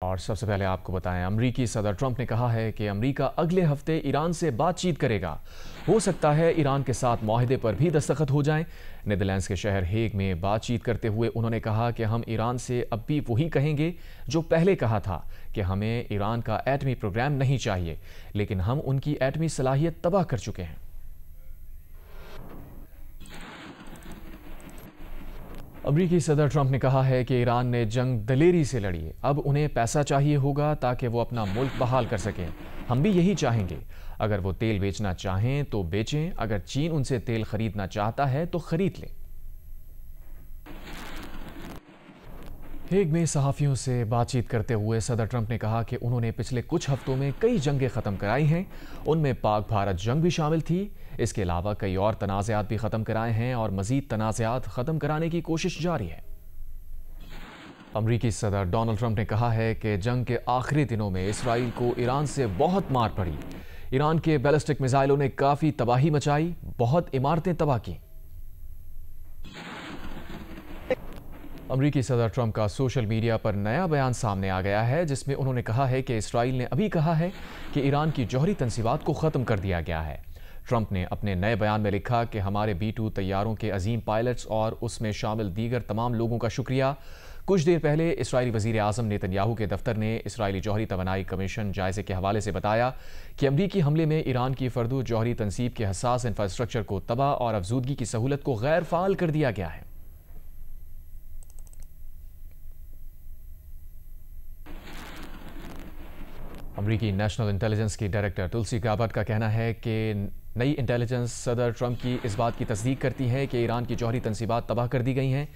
और सबसे पहले आपको बताएं, अमरीकी सदर ट्रंप ने कहा है कि अमरीका अगले हफ्ते ईरान से बातचीत करेगा। हो सकता है ईरान के साथ माहिदे पर भी दस्तखत हो जाएं। नीदरलैंड्स के शहर हेग में बातचीत करते हुए उन्होंने कहा कि हम ईरान से अब भी वही कहेंगे जो पहले कहा था कि हमें ईरान का एटमी प्रोग्राम नहीं चाहिए, लेकिन हम उनकी एटमी सलाहियत तबाह कर चुके हैं। अमरीकी सदर ट्रंप ने कहा है कि ईरान ने जंग दलेरी से लड़ी है, अब उन्हें पैसा चाहिए होगा ताकि वो अपना मुल्क बहाल कर सकें। हम भी यही चाहेंगे। अगर वो तेल बेचना चाहें तो बेचें, अगर चीन उनसे तेल खरीदना चाहता है तो खरीद लें। हेग में सहाफ़ियों से बातचीत करते हुए सदर ट्रंप ने कहा कि उन्होंने पिछले कुछ हफ्तों में कई जंगें ख़त्म कराई हैं। उनमें पाक भारत जंग भी शामिल थी। इसके अलावा कई और तनाज़ात भी ख़त्म कराए हैं और मज़ीद तनाज़ात ख़त्म कराने की कोशिश जारी है। अमरीकी सदर डोनाल्ड ट्रंप ने कहा है कि जंग के आखिरी दिनों में इसराइल को ईरान से बहुत मार पड़ी। ईरान के बैलिस्टिक मिसाइलों ने काफ़ी तबाही मचाई, बहुत इमारतें तबाह की। अमरीकी सदर ट्रंप का सोशल मीडिया पर नया बयान सामने आ गया है, जिसमें उन्होंने कहा है कि इसराइल ने अभी कहा है कि ईरान की जौहरी तंसीबात को ख़त्म कर दिया गया है। ट्रंप ने अपने नए बयान में लिखा कि हमारे B-2 तैयारों के अजीम पायलट्स और उसमें शामिल दीगर तमाम लोगों का शुक्रिया। कुछ देर पहले इसराइली वज़ीर आज़म नेतन्याहू के दफ्तर ने इसराइली जौहरी तवानाई कमीशन जायजे के हवाले से बताया कि अमरीकी हमले में ईरान की फर्दु जौहरी तनसीब के हसास इंफ्रास्ट्रक्चर को तबाह और अफजूदगी की सहूलत को गैर फाल कर दिया गया है। अमरीकी नेशनल इंटेलिजेंस की डायरेक्टर तुलसी गाबर्ट का कहना है कि नई इंटेलिजेंस सदर ट्रंप की इस बात की तस्दीक करती है कि ईरान की जौहरी तंसीबात तबाह कर दी गई हैं।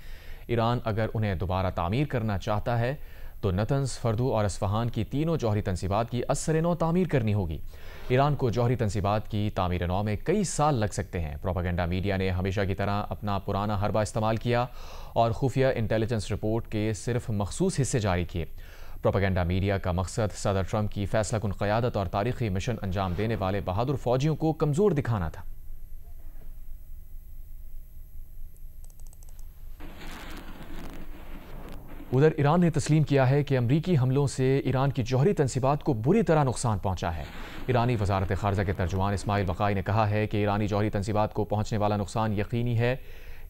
ईरान अगर उन्हें दोबारा तामीर करना चाहता है तो नतंज, फर्दू और अस्फहान की तीनों जौहरी तंसीबात की असर नौ तामीर करनी होगी। ईरान को जौहरी तंसीबात की तामीर नौ में कई साल लग सकते हैं। प्रोपेगेंडा मीडिया ने हमेशा की तरह अपना पुराना हरबा इस्तेमाल किया और खुफिया इंटेलिजेंस रिपोर्ट के सिर्फ मखसूस हिस्से जारी किए। प्रोपेगेंडा मीडिया का मकसद सदर ट्रंप की फैसलाकुन क़यादत और तारीखी मिशन अंजाम देने वाले बहादुर फौजियों को कमज़ोर दिखाना था। उधर ईरान ने तस्लीम किया है कि अमरीकी हमलों से ईरान की जौहरी तंसीबात को बुरी तरह नुकसान पहुंचा है। ईरानी वजारत ख़ारजा के तर्जुमान इस्माइल बक़ाई ने कहा है कि ईरानी जौहरी तंसीबात को पहुंचने वाला नुकसान यकीनी है,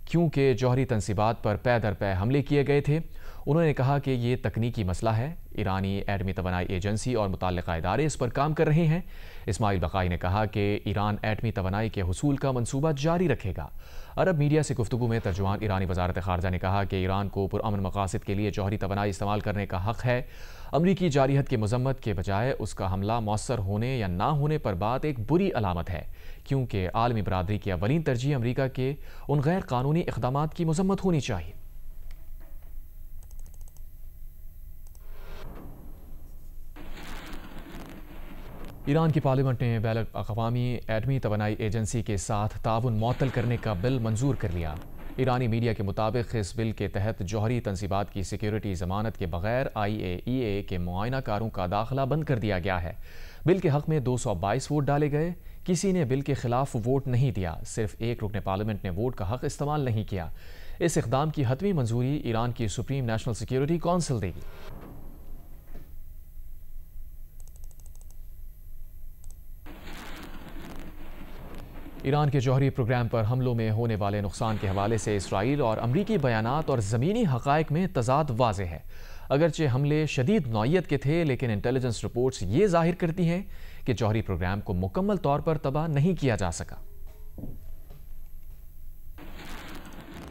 क्योंकि जौहरी तंसीबात पर पै दर पै हमले किए गए थे। उन्होंने कहा कि ये तकनीकी मसला है, ईरानी एटमी तवानाई एजेंसी और मुतल्लिक़ा इदारे इस पर काम कर रहे हैं। इस्माइल बक़ाई ने कहा कि ईरान एटमी तवानाई के हुसूल का मंसूबा जारी रखेगा। अरब मीडिया से गुफ्तगू में तर्जुमान ईरानी वजारत ख़ारजा ने कहा कि ईरान को पुरअमन मकासद के लिए जौहरी तवानाई इस्तेमाल करने का हक़ है। अमरीकी जारिहत की मज़म्मत के बजाय उसका हमला मौसर होने या ना होने पर बात एक बुरी अलामत है, क्योंकि आलमी बरादरी की अवलीन तरजीह अमरीका के उन गैर कानूनी इक़दामात की मज़म्मत होनी चाहिए। ईरान की पार्लियामेंट ने बैन अक़वामी एटमी तवानाई एजेंसी के साथ ताउन मुअत्तल करने का बिल मंजूर कर लिया। ईरानी मीडिया के मुताबिक इस बिल के तहत जौहरी तंसीबात की सिक्योरिटी ज़मानत के बगैर IAEA के मुआयनाकारों का दाखिला बंद कर दिया गया है। बिल के हक़ में 222 वोट डाले गए। किसी ने बिल के खिलाफ वोट नहीं दिया। सिर्फ एक रुकने पार्लियामेंट ने वोट का हक़ इस्तेमाल नहीं किया। इस इक़दाम की हतमी मंजूरी ईरान की सुप्रीम नेशनल सिक्योरिटी काउंसिल देगी। ईरान के जौहरी प्रोग्राम पर हमलों में होने वाले नुकसान के हवाले से इसराइल और अमरीकी बयानात और ज़मीनी हक़ाइक़ में तज़ाद वाज़ेह है। अगरचे हमले शदीद नौइयत के थे, लेकिन इंटेलिजेंस रिपोर्ट्स ये ज़ाहिर करती हैं कि जौहरी प्रोग्राम को मुकम्मल तौर पर तबाह नहीं किया जा सका।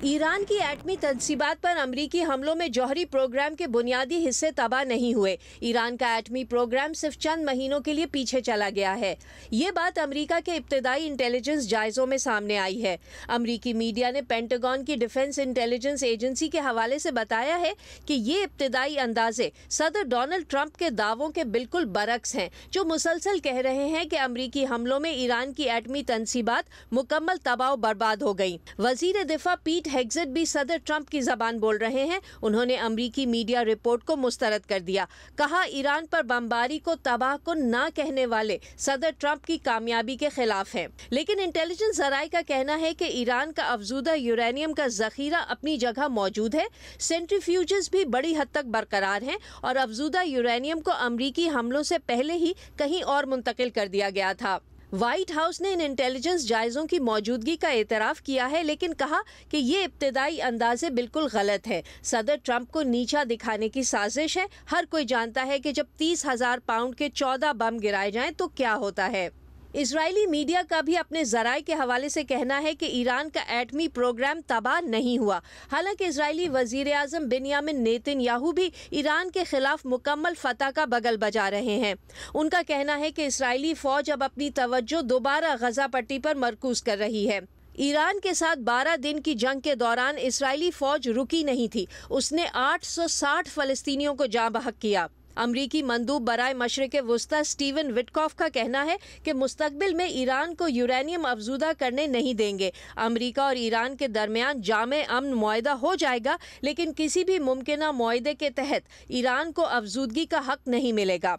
ईरान की एटमी तंसीबात पर अमरीकी हमलों में जौहरी प्रोग्राम के बुनियादी हिस्से तबाह नहीं हुए। ईरान का एटमी प्रोग्राम सिर्फ चंद महीनों के लिए पीछे चला गया है। ये बात अमरीका के इब्तदाई इंटेलिजेंस जायज़ों में सामने आई है। अमरीकी मीडिया ने पेंटागन की डिफेंस इंटेलिजेंस एजेंसी के हवाले से बताया है कि ये इब्तदाई अंदाजे सदर डोनाल्ड ट्रंप के दावों के बिल्कुल बरक्स हैं, जो मुसलसल कह रहे हैं कि अमरीकी हमलों में ईरान की एटमी तंसीबात मुकम्मल तबाह बर्बाद हो गई। वज़ीर दिफा पीट हेग्जेट भी सदर ट्रंप की जबान बोल रहे हैं। उन्होंने अमरीकी मीडिया रिपोर्ट को मुस्तरद कर दिया। कहा, ईरान पर बमबारी को तबाह को ना कहने वाले सदर ट्रंप की कामयाबी के खिलाफ हैं। लेकिन इंटेलिजेंस जराये का कहना है कि ईरान का अफजूदा यूरेनियम का जखीरा अपनी जगह मौजूद है, सेंट्रीफ्यूजेस भी बड़ी हद तक बरकरार हैं और अफजूदा यूरेनियम को अमरीकी हमलों से पहले ही कहीं और मुंतकिल कर दिया गया था। व्हाइट हाउस ने इन इंटेलिजेंस जायजों की मौजूदगी का एतराफ़ किया है, लेकिन कहा कि ये इब्तदाई अंदाजे बिल्कुल गलत है। सदर ट्रंप को नीचा दिखाने की साजिश है। हर कोई जानता है कि जब 30,000 पाउंड के 14 बम गिराए जाएं तो क्या होता है। इजरायली मीडिया का भी अपने जराये के हवाले से कहना है कि ईरान का एटमी प्रोग्राम तबाह नहीं हुआ। हालांकि इजरायली वजीर आज़म बिन्यामिन नेतन्याहू भी ईरान के खिलाफ मुकम्मल फतह का बगल बजा रहे हैं। उनका कहना है कि इजरायली फौज अब अपनी तवज्जो दोबारा गजा पट्टी पर मरकूज कर रही है। ईरान के साथ 12 दिन की जंग के दौरान इजरायली फौज रुकी नहीं थी। उसने 860 फलस्तीनियों को जाँ बहक किया। अमरीकी मंदूब बराए मशरिक़ वुस्ता स्टीवन विटकॉफ का कहना है कि मुस्तकबिल में ईरान को यूरेनियम अफजूदा करने नहीं देंगे। अमरीका और ईरान के दरमियान जामे अमन मुआहदा हो जाएगा, लेकिन किसी भी मुमकिना मुआहदे के तहत ईरान को अफजूदगी का हक नहीं मिलेगा।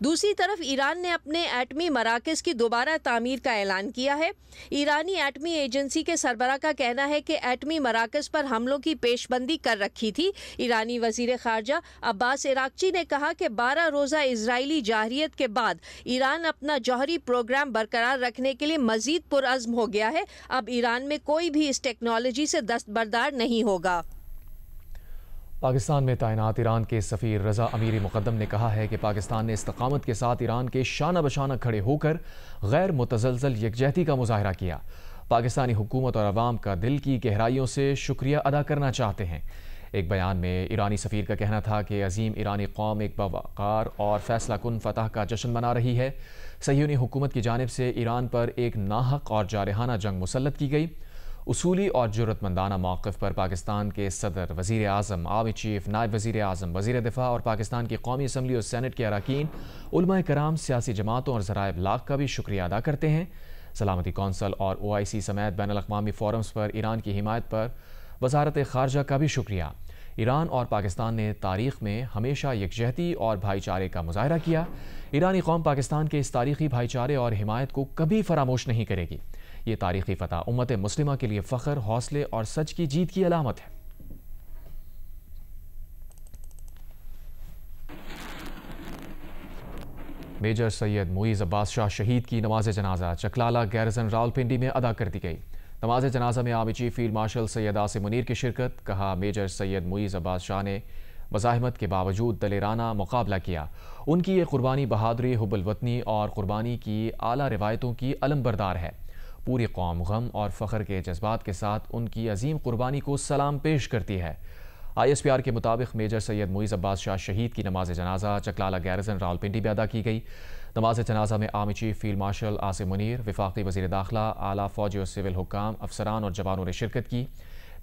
दूसरी तरफ ईरान ने अपने एटमी मराकज़ की दोबारा तामीर का ऐलान किया है। ईरानी एटमी एजेंसी के सरबराह का कहना है कि एटमी मराकज़ पर हमलों की पेशबंदी कर रखी थी। ईरानी वज़ीर ख़ारजा अब्बास इराक़ची ने कहा कि 12 रोज़ा इजरायली जारहियत के बाद ईरान अपना जौहरी प्रोग्राम बरकरार रखने के लिए मज़ीद पुरअज़्म हो गया है। अब ईरान में कोई भी इस टेक्नोलॉजी से दस्तबरदार नहीं होगा। पाकिस्तान में तैनात ईरान के सफ़ीर रज़ा अमीरी मुक़द्दम ने कहा है कि पाकिस्तान ने इस्तक़ामत के साथ ईरान के शाना बशाना खड़े होकर गैर मुतज़लज़ल यकजहती का मुज़ाहरा किया। पाकिस्तानी हुकूमत और अवाम का दिल की गहराइयों से शुक्रिया अदा करना चाहते हैं। एक बयान में ईरानी सफ़ीर का कहना था कि अजीम ईरानी कौम एक बावक़ार और फ़ैसला कुन फ़तह का जश्न मना रही है। सहीयूनी हुकूमत की जानिब से ईरान पर एक नाहक और जारहाना जंग मुसल्लत की गई। उसूली और जुर्रतमंदाना मौक़िफ़ पर पाकिस्तान के सदर, वज़ीर आज़म, आर्मी चीफ़, नायब वज़ीर आज़म, वज़ीर दिफ़ा और पाकिस्तान की कौमी असम्बली और सेनेट के अरकान, उलमा कराम, सियासी जमातों और ज़राए इब्लाग़ का भी शुक्रिया अदा करते हैं। सलामती कौंसल और OIC समेत बैनुल अक़वामी फ़ोरम्स पर ईरान की हिमायत पर वज़ारत ख़ारजा का भी शुक्रिया। ईरान और पाकिस्तान ने तारीख़ में हमेशा यकजहती और भाईचारे का मुज़ाहरा किया। ईरानी कौम पाकिस्तान के इस तारीख़ी भाईचारे और हिमायत को कभी फरामोश नहीं करेगी। ये तारीख़ी फ़तह उम्मत मुस्लिमा के लिए फ़ख्र, हौसले और सच की जीत की अलामत है। मेजर सैयद मुईज़ अब्बास शाह शहीद की नमाज जनाजा चकलाला गैरजन रावलपिंडी में अदा कर दी गई। नमाज जनाजा में army chief field marshal Syed Asim Munir की शिरकत। कहा, मेजर सैयद मुईज़ अब्बास शाह ने मज़ाहिमत के बावजूद दलेराना मुकाबला किया। उनकी ये कुर्बानी बहादुरी, हुब्बुल वतनी और कुर्बानी की आला रिवायतों की अलमबरदार है। पूरी कौम गम और फ़ख्र के जज्बात के साथ उनकी अजीम कुर्बानी को सलाम पेश करती है। ISPR के मुताबिक मेजर सैयद मुईज़ अब्बास शाह शहीद की नमाज जनाजा चकलाला गैरजन रावलपिंडी में अदा की गई। नमाज जनाजा में army chief field marshal Asim Munir, वफाकी वज़ीर दाखिला, आला फ़ौजी और सिविल हुक्काम, अफसरान और जवानों ने शिरकत की।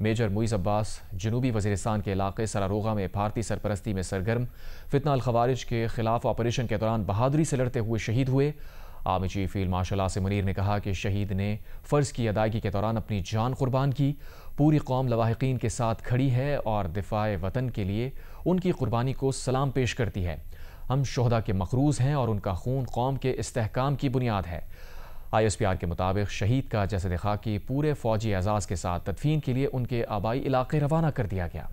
मेजर मुईज़ अब्बास जनूबी वज़ीरिस्तान के इलाके सरारोगा में भारतीय सरपरस्ती में सरगर्म फितना अल खवारिज के खिलाफ ऑपरेशन के दौरान बहादुरी से लड़ते हुए शहीद हुए। Army chief field marshal Asim Munir ने कहा कि शहीद ने फ़र्ज़ की अदायगी के दौरान अपनी जान कुर्बान की। पूरी कौम लवाहिकीन के साथ खड़ी है और दिफ़ाए वतन के लिए उनकी कुर्बानी को सलाम पेश करती है। हम शोहदा के मक़रूज़ हैं और उनका खून कौम के इस्तेहकाम की बुनियाद है। ISPR के मुताबिक शहीद का जसद खाकी पूरे फ़ौजी एजाज़ के साथ तदफीन के लिए उनके आबाई इलाके रवाना कर दिया गया।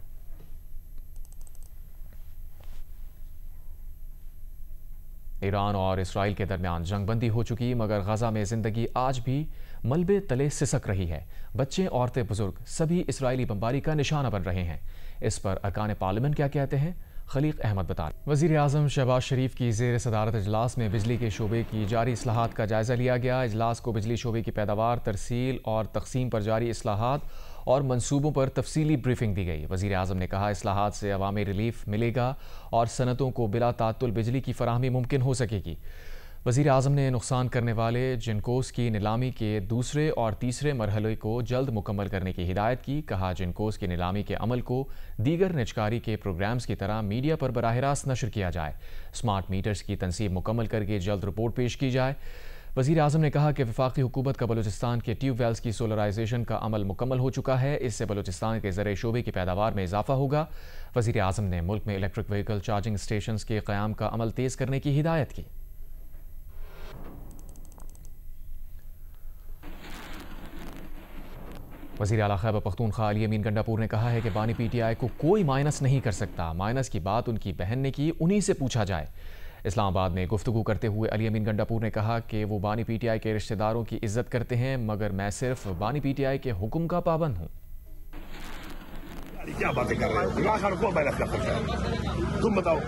ईरान और इसराइल के दरमियान जंगबंदी हो चुकी, मगर गजा में ज़िंदगी आज भी मलबे तले सिसक रही है। बच्चे, औरतें, बुजुर्ग सभी इसराइली बमबारी का निशाना बन रहे हैं। इस पर अरकान पार्लियामेंट क्या कहते हैं, खलीक अहमद बता। वज़ीर आज़म शहबाज शरीफ की ज़ेर सदारत इजलास में बिजली के शोबे की जारी इस्लाहात का जायज़ा लिया गया। इजलास को बिजली शोबे की पैदावार, तरसील और तकसीम पर जारी इस्लाहात और मंसूबों पर तफसीली ब्रीफिंग दी गई। वज़ीर आज़म ने कहा, इस्लाहात से अवामी रिलीफ मिलेगा और सनतों को बिला तात्तुल बिजली की फराहमी मुमकिन हो सकेगी। वज़ीर आज़म ने नुकसान करने वाले जिनकोस की नीलामी के दूसरे और तीसरे मरहले को जल्द मुकम्मल करने की हिदायत की। कहा, जिनकोस की नीलामी के अमल को दीगर निजकारी के प्रोग्राम्स की तरह मीडिया पर बराह रास्त नशर किया जाए। स्मार्ट मीटर्स की तनसीब मुकम्मल करके जल्द रिपोर्ट पेश की जाए। वज़ीर आज़म ने कहा कि वफाकी हुकूमत का बलूचिस्तान के ट्यूबवेल्स की सोलराइजेशन का अमल मुकम्मल हो चुका है। इससे बलूचिस्तान के ज़राई शोबे की पैदावार में इजाफा होगा। वज़ीर आज़म ने मुल्क में इलेक्ट्रिक व्हीकल चार्जिंग स्टेशन के क़याम का अमल तेज़ करने की हिदायत की। वज़ीर आला खैबर पख्तूनख्वा अली अमीन गंडापुर ने कहा है कि बानी PTI को कोई माइनस नहीं कर सकता। माइनस की बात उनकी बहन ने की, उन्हीं से पूछा जाए। इस्लामाबाद में गुफ्तगू करते हुए अली अमीन गंडापुर ने कहा कि वो बानी PTI के रिश्तेदारों की इज्जत करते हैं, मगर मैं सिर्फ बानी PTI के हुक्म का पाबंद हूँ। क्या बातें कर रहे हो? इमरान खान को माइनस कर सकता है? तुम बताओ,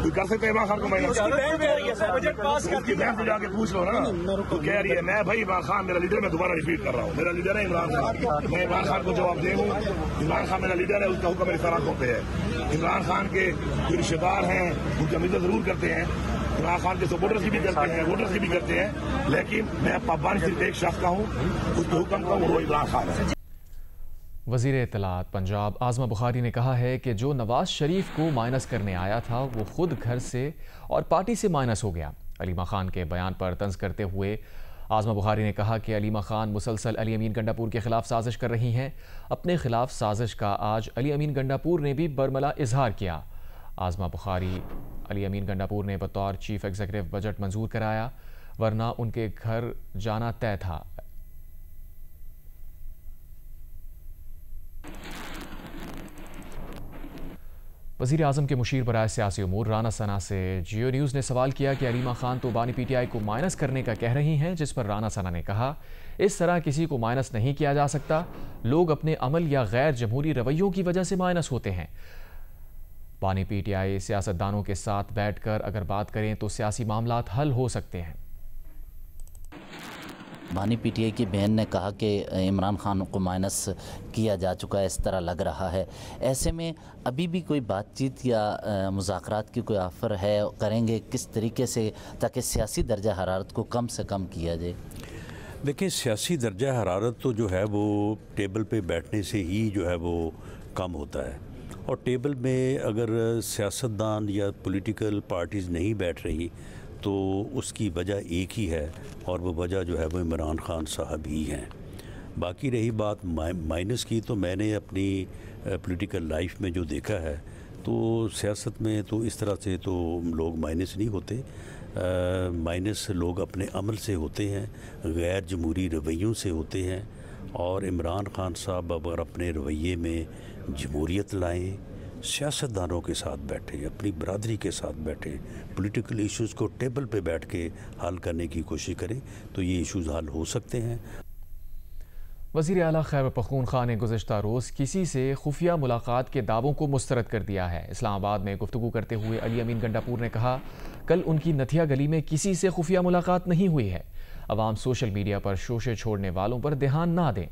कोई कर सकते हैं इमरान खान को माइनस? उसकी बहन को जाके पूछ लो ना। तो कह रही है मैं भाई इमरान खान मेरा लीडर, मैं दोबारा रिपीट कर रहा हूँ, मेरा लीडर है इमरान खान। मैं इमरान खान को जवाब दे हूँ, इमरान खान मेरा लीडर है, उसका हुक्म मेरी सराखों पे है। इमरान खान के जो रिश्तेदार हैं उनकी हम इज्जत जरूर करते हैं, इमरान खान के सपोर्टर्स की भी करते हैं, वोटर्स की भी करते हैं, लेकिन मैं पाबंद सिर्फ एक शख्स का हूँ, उसके हुक्म का, वो इमरान खान है। वज़ीर इत्तलात पंजाब आज़मा बुखारी ने कहा है कि जो नवाज शरीफ को माइनस करने आया था वो खुद घर से और पार्टी से माइनस हो गया। अलीमा खान के बयान पर तंज करते हुए आज़मा बुखारी ने कहा कि अलीमा खान मुसलसल अली अमीन गंडापुर के खिलाफ साजिश कर रही हैं। अपने खिलाफ साजिश का आज अली अमीन गंडापुर ने भी बरमला इजहार किया। आज़मा बुखारी अली अमीन गंडापुर ने बतौर चीफ एग्जीक्यूटिव बजट मंजूर कराया, वरना उनके घर जाना तय था। वज़ीर आज़म के मुशीर बराए सियासी उमूर राना सना से जियो न्यूज़ ने सवाल किया कि अलीमा खान तो बानी PTI को माइनस करने का कह रही हैं, जिस पर राना सना ने कहा इस तरह किसी को माइनस नहीं किया जा सकता। लोग अपने अमल या गैर जमहूरी रवैयों की वजह से माइनस होते हैं। बानी PTI सियासतदानों के साथ बैठकर अगर बात करें तो सियासी मामलात हल हो सकते हैं। बानी PTI की बहन ने कहा कि इमरान खान को माइनस किया जा चुका है, इस तरह लग रहा है। ऐसे में अभी भी कोई बातचीत या मुज़ाकरात की कोई ऑफ़र है, करेंगे किस तरीके से ताकि सियासी दर्जा हरारत को कम से कम किया जाए? देखिए, सियासी दर्जा हरारत तो जो है वो टेबल पे बैठने से ही जो है वो कम होता है, और टेबल में अगर सियासतदान या पॉलिटिकल पार्टीज़ नहीं बैठ रही तो उसकी वजह एक ही है, और वो वजह जो है वो इमरान खान साहब ही हैं। बाकी रही बात माइनस की, तो मैंने अपनी पॉलिटिकल लाइफ में जो देखा है तो सियासत में तो इस तरह से तो लोग माइनस नहीं होते। माइनस लोग अपने अमल से होते हैं, गैर जमहूरी रवैयों से होते हैं, और इमरान खान साहब अगर अपने रवैये में जमहूरियत लाएँ, सियासतदानों के साथ बैठे, अपनी बरादरी के साथ बैठे, पॉलिटिकल इश्यूज़ को टेबल पे बैठ के हल करने की कोशिश करें तो ये इश्यूज़ हल हो सकते हैं। वज़ीर आला खैबर पख्तूनख्वा ने गुज़श्ता रोज़ किसी से खुफिया मुलाकात के दावों को मुस्तरद कर दिया है। इस्लामाबाद में गुफ्तगू करते हुए अली अमीन गंडापुर ने कहा कल उनकी नथिया गली में किसी से खुफिया मुलाकात नहीं हुई है। अवाम सोशल मीडिया पर शोशे छोड़ने वालों पर ध्यान ना दें,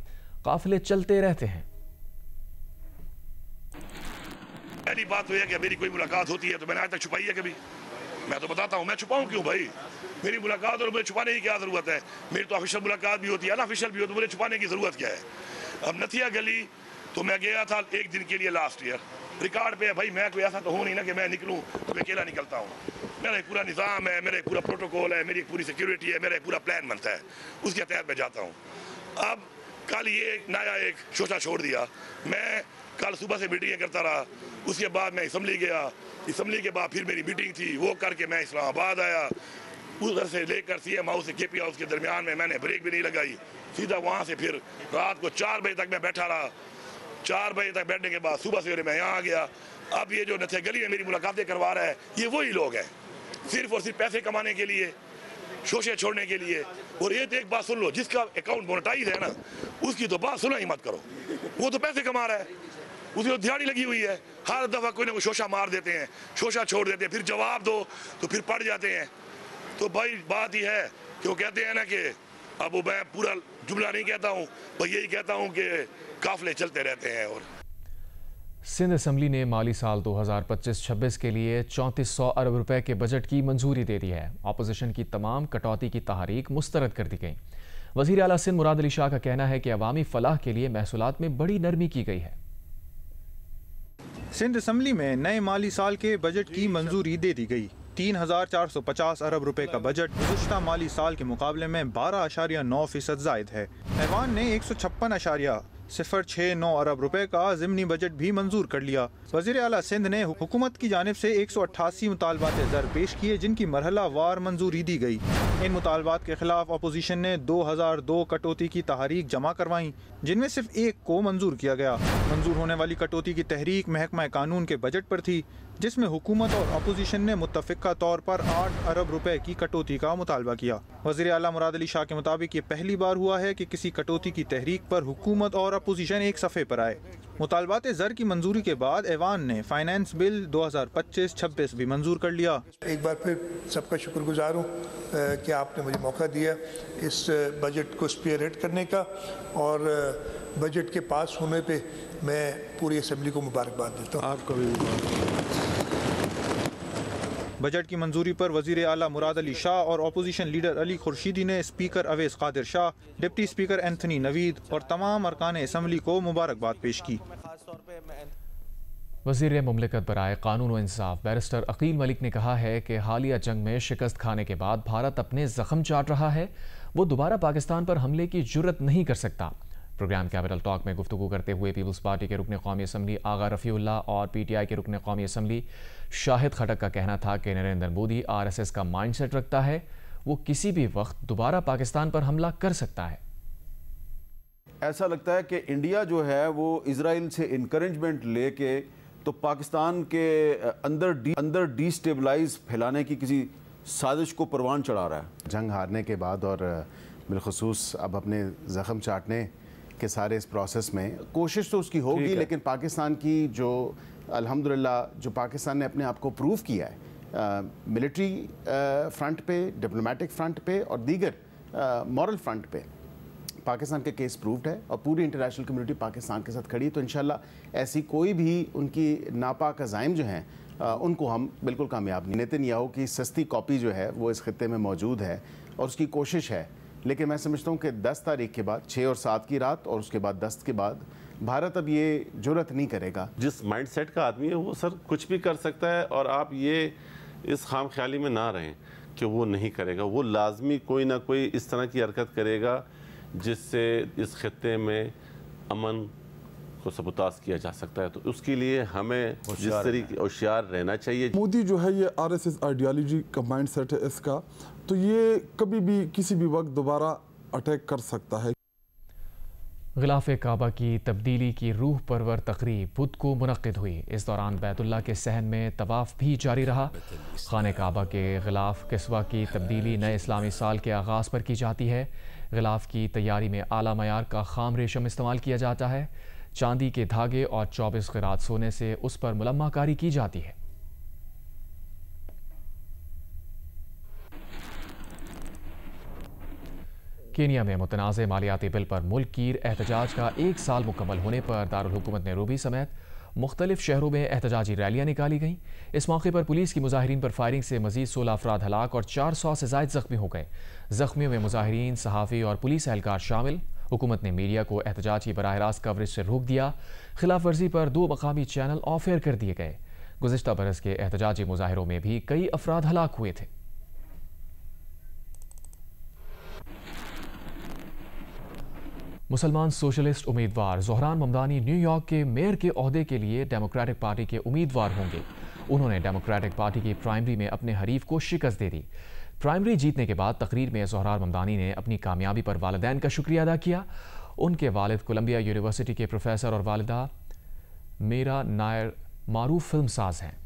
काफिले चलते रहते हैं। पहली बात तो यह कि मेरी कोई मुलाकात होती है तो मैंने आज तक छुपाई है कभी? मैं तो बताता हूँ, मैं छुपाऊँ क्यों भाई? मेरी मुलाकात और मुझे छुपाने की क्या ज़रूरत है? मेरी तो ऑफिशियल मुलाकात भी होती है, अनऑफिशियल भी होती है, मुझे छुपाने की ज़रूरत क्या है? अब नथिया गली तो मैं गया था एक दिन के लिए लास्ट ईयर, रिकॉर्ड पे है भाई। मैं कोई ऐसा तो हूँ नहीं ना कि मैं निकलूँ तो मैं अकेला निकलता हूँ। मेरा एक पूरा निज़ाम है, मेरा एक पूरा प्रोटोकॉल है, मेरी एक पूरी सिक्योरिटी है, मेरा एक पूरा प्लान बनता है, उसके तहत मैं जाता हूँ। अब कल ये नया एक शोशा छोड़ दिया। मैं कल सुबह से मीटिंगें करता रहा, उसके बाद मैं असम्बली गया, असम्बली के बाद फिर मेरी मीटिंग थी, वो करके मैं इस्लामाबाद आया। उधर से लेकर CM हाउस से KP हाउस के दरमियान में मैंने ब्रेक भी नहीं लगाई, सीधा वहाँ से फिर रात को 4 बजे तक मैं बैठा रहा। 4 बजे तक बैठने के बाद सुबह सवेरे मैं यहाँ आ गया। अब ये जो नथिया गली में मेरी मुलाकातें करवा रहा है, ये वही लोग हैं, सिर्फ और सिर्फ पैसे कमाने के लिए, शोशे छोड़ने के लिए। और ये तो एक बात सुन लो, जिसका अकाउंट मोनेटाइज है ना, उसकी तो बात सुना ही मत करो। वो तो पैसे कमा रहा है, उसकी तो दिहाड़ी लगी हुई है। हर दफ़ा कोई ना कोई शोशा मार देते हैं, शोशा छोड़ देते हैं, फिर जवाब दो तो फिर पड़ जाते हैं। तो भाई बात ही है कि वो कहते हैं ना कि अब मैं पूरा जुमला नहीं कहता हूँ, बस यही कहता हूँ कि काफिले चलते रहते हैं। और सिंध असम्बली ने माली साल 2025-26 के लिए 3400 अरब रुपए के बजट की मंजूरी दे दी है। अपोजिशन की तमाम कटौती की तहरीक मुस्तरद कर दी गई। वज़ीर आला सिंध मुराद अली शाह का कहना है कि अवामी फलाह के लिए महसूलात में बड़ी नरमी की गई है। सिंध असम्बली में नए माली साल के बजट की मंजूरी दे दी गई। 3,450 अरब रुपए का बजट गुज़िश्ता माली साल के मुकाबले में 12.9% ज़ायद है। ऐवान ने 156.069 अरब रुपए का ज़िमनी बजट भी मंजूर कर लिया। वज़ीर आला सिंध ने हुकूमत की जानिब से 188 मुतालबात ज़र पेश किए, जिनकी मरहला वार मंजूरी दी गई। इन मुतालबात के खिलाफ अपोजिशन ने 2002 कटौती की तहरीक जमा करवाई, जिनमें सिर्फ एक को मंजूर किया गया। मंजूर होने वाली कटौती की तहरीक महकमा कानून के बजट पर थी, जिसमें हुकूमत और अपोजिशन ने मुत्तफ़िका तौर पर 8 अरब रुपए की कटौती का मुतालबा किया। वज़ीर आला मुराद अली शाह के मुताबिक ये पहली बार हुआ है कि किसी कटौती की तहरीक पर हुकूमत और अपोजिशन एक सफ़े पर आए। मुतालबात ज़र की मंजूरी के बाद ऐवान ने फाइनेंस बिल 2025-26 भी मंजूर कर लिया। एक बार फिर सबका शुक्रगुजार हूँ कि आपने मुझे मौका दिया इस बजट को स्पीयरहेड करने का, और बजट के पास होने पे मैं पूरी असेंबली को मुबारकबाद देता हूँ। आपको भी बजट की मंजूरी पर वज़ीर आला मुराद अली शाह और अपोजिशन लीडर अली खुर्शीदी ने speaker Awais Qadir Shah, deputy speaker Anthony Naveed और तमाम अरकान असम्बली को मुबारकबाद पेश की। वज़ीर मुमलिकत बराए कानून व इंसाफ बैरिस्टर अकील मलिक ने कहा है कि हालिया जंग में शिकस्त खाने के बाद भारत अपने जख्म चाट रहा है। वो दोबारा पाकिस्तान पर हमले की जुर्रत नहीं कर सकता। प्रोग्राम कैपिटल टॉक में गुफ्तगू करते हुए पीपल्स पार्टी के रुकन कौमी असम्बली आगा रफ़ीउल्लाह और PTI के रुकन कौमी असम्बली शाहिद खटक का कहना था कि नरेंद्र मोदी RSS का माइंडसेट रखता है, वो किसी भी वक्त दोबारा पाकिस्तान पर हमला कर सकता है। ऐसा लगता है कि इंडिया जो है वो इजराइल से इनकरेजमेंट लेके तो पाकिस्तान के अंदर डिस्टेबलाइज फैलाने की किसी साजिश को परवान चढ़ा रहा है। जंग हारने के बाद और बिलखुसूस अब अपने ज़ख्म चाटने के सारे इस प्रोसेस में कोशिश तो उसकी होगी, लेकिन पाकिस्तान की जो अल्हम्दुलिल्लाह जो पाकिस्तान ने अपने आप को प्रूव किया है मिलिट्री फ्रंट पे, डिप्लोमेटिक फ्रंट पे और दीगर मॉरल फ्रंट पे, पाकिस्तान के केस प्रूव्ड है और पूरी इंटरनेशनल कम्युनिटी पाकिस्तान के साथ खड़ी है। तो इंशाल्लाह ऐसी कोई भी उनकी नापाक अज़ाइम जो हैं उनको हम बिल्कुल कामयाब नहीं। नेतन्याहू की सस्ती कॉपी जो है वो इस खित्ते में मौजूद है और उसकी कोशिश है, लेकिन मैं समझता हूँ कि 10 तारीख के बाद 6 और 7 की रात और उसके बाद 10 के बाद भारत अब ये जुर्रत नहीं करेगा। जिस माइंडसेट का आदमी है वो सर कुछ भी कर सकता है, और आप ये इस खाम ख्याली में ना रहें कि वो नहीं करेगा। वो लाजमी कोई ना कोई इस तरह की हरकत करेगा जिससे इस खित्ते में अमन को सबूताज किया जा सकता है। तो उसके लिए हमें जिस तरीके होशियार रहना चाहिए। मोदी जो है ये RSS आइडियोलॉजी का माइंडसेट है इसका, तो ये कभी भी किसी भी वक्त दोबारा अटैक कर सकता है। गिलाफ़े काबा की तब्दीली की रूह परवर तकरीब बुध को मुनक्किद हुई। इस दौरान बैतुल्लाह के सहन में तवाफ़ भी जारी रहा। खाने काबा के गिलाफ़ किस्वा की तब्दीली नए इस्लामी साल के आगाज़ पर की जाती है। गिलाफ़ की तैयारी में आला मयार का खाम रेशम इस्तेमाल किया जाता है। चांदी के धागे और 24 क़िरात सोने से उस पर मुलम्माकारी की जाती है। केनिया में मुतनाज़े मालियाती बिल पर मुल्क की एहतजाज का 1 साल मुकम्मल होने पर दारुल हुकूमत नैरोबी समेत मुख्तलिफ शहरों में एहतजाजी रैलियाँ निकाली गईं। इस मौके पर पुलिस की मुजाहिरीन पर फायरिंग से मजीद 16 अफराद हलाक और 400 से ज़ायद ज़ख्मी हो गए। ज़ख्मियों में मुजाहिरीन, सहाफ़ी और पुलिस एहलकार शामिल। हुकूमत ने मीडिया को एहतजाज की बराह रास्त कवरेज से रोक दिया। खिलाफ वर्जी पर 2 मकामी चैनल ऑफ एयर कर दिए गए। गुज़िश्ता बरस के एहतजाजी मुजाहिरों में भी कई अफराद हलाक हुए थे। मुसलमान सोशलिस्ट उम्मीदवार ज़ोहरान ममदानी न्यूयॉर्क के मेयर के ओहदे के लिए डेमोक्रेटिक पार्टी के उम्मीदवार होंगे। उन्होंने डेमोक्रेटिक पार्टी की प्राइमरी में अपने हरीफ को शिकस्त दे दी। प्राइमरी जीतने के बाद तकरीर में ज़ोहरान ममदानी ने अपनी कामयाबी पर वालिदैन का शुक्रिया अदा किया। उनके वालिद कोलंबिया यूनिवर्सिटी के प्रोफेसर और वालिदा मीरा नायर मारूफ फिल्मसाज हैं।